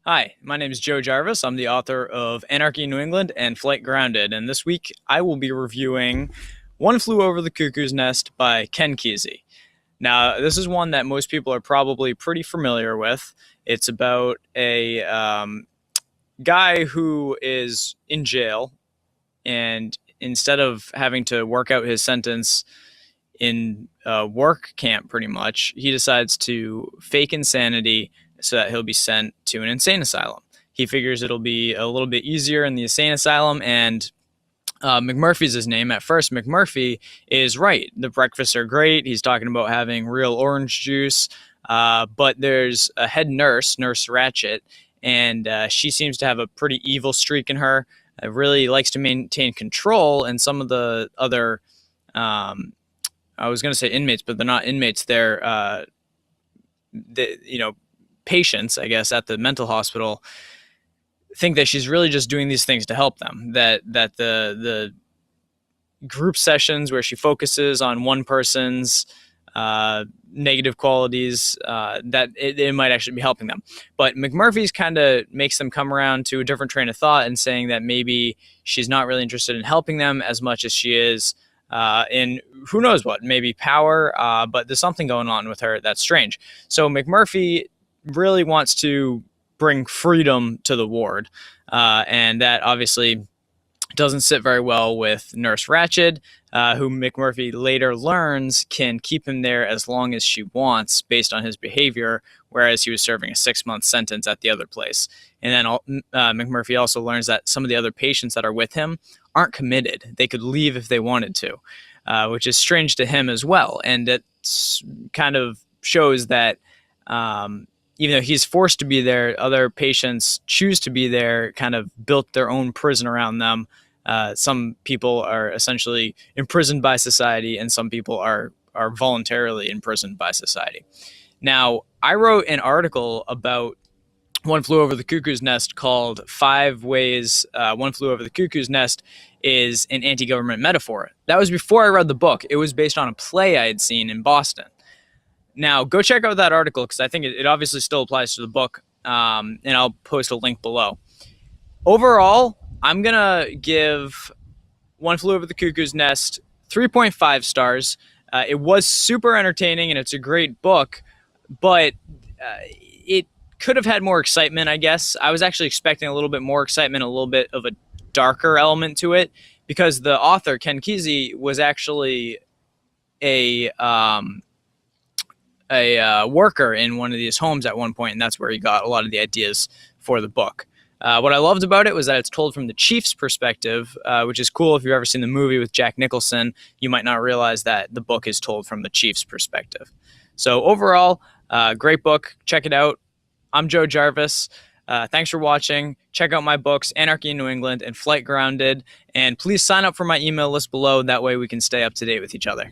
Hi, my name is Joe Jarvis. I'm the author of Anarchy in New England and Flight Grounded, and this week I will be reviewing One Flew Over the Cuckoo's Nest by Ken Kesey. Now, this is one that most people are probably pretty familiar with. It's about a guy who is in jail, and instead of having to work out his sentence in work camp, pretty much, he decides to fake insanity so that he'll be sent to an insane asylum. He figures it'll be a little bit easier in the insane asylum, and McMurphy's his name. At first, McMurphy is right. The breakfasts are great. He's talking about having real orange juice, but there's a head nurse, Nurse Ratchet, and she seems to have a pretty evil streak in her. Really likes to maintain control, and some of the other I was going to say inmates, but they're not inmates. They're, patients, I guess, at the mental hospital think that she's really just doing these things to help them. That the group sessions where she focuses on one person's negative qualities, that it might actually be helping them. But McMurphy's kind of makes them come around to a different train of thought and saying that maybe she's not really interested in helping them as much as she is in who knows what, maybe power, but there's something going on with her that's strange. So McMurphy really wants to bring freedom to the ward, and that obviously doesn't sit very well with Nurse Ratched, who McMurphy later learns can keep him there as long as she wants based on his behavior, whereas he was serving a 6-month sentence at the other place. And then McMurphy also learns that some of the other patients that are with him aren't committed. They could leave if they wanted to, which is strange to him as well. And it kind of shows that even though he's forced to be there, other patients choose to be there, kind of built their own prison around them. Some people are essentially imprisoned by society, and some people are voluntarily imprisoned by society. Now, I wrote an article about One Flew Over the Cuckoo's Nest called 5 Ways One Flew Over the Cuckoo's Nest is an Anti-Government Metaphor. That was before I read the book. It was based on a play I had seen in Boston. Now, go check out that article because I think it obviously still applies to the book, and I'll post a link below. Overall, I'm going to give One Flew Over the Cuckoo's Nest 3.5 stars. It was super entertaining, and it's a great book, but it could have had more excitement, I guess. I was actually expecting a little bit more excitement, a little bit of a darker element to it, because the author, Ken Kesey, was actually a worker in one of these homes at one point, and that's where he got a lot of the ideas for the book. What I loved about it was that it's told from the chief's perspective, which is cool. If you've ever seen the movie with Jack Nicholson, you might not realize that the book is told from the chief's perspective. So overall, great book. Check it out. I'm Joe Jarvis. Thanks for watching. Check out my books, Anarchy in New England and Flight Grounded, and please sign up for my email list below. That way we can stay up to date with each other.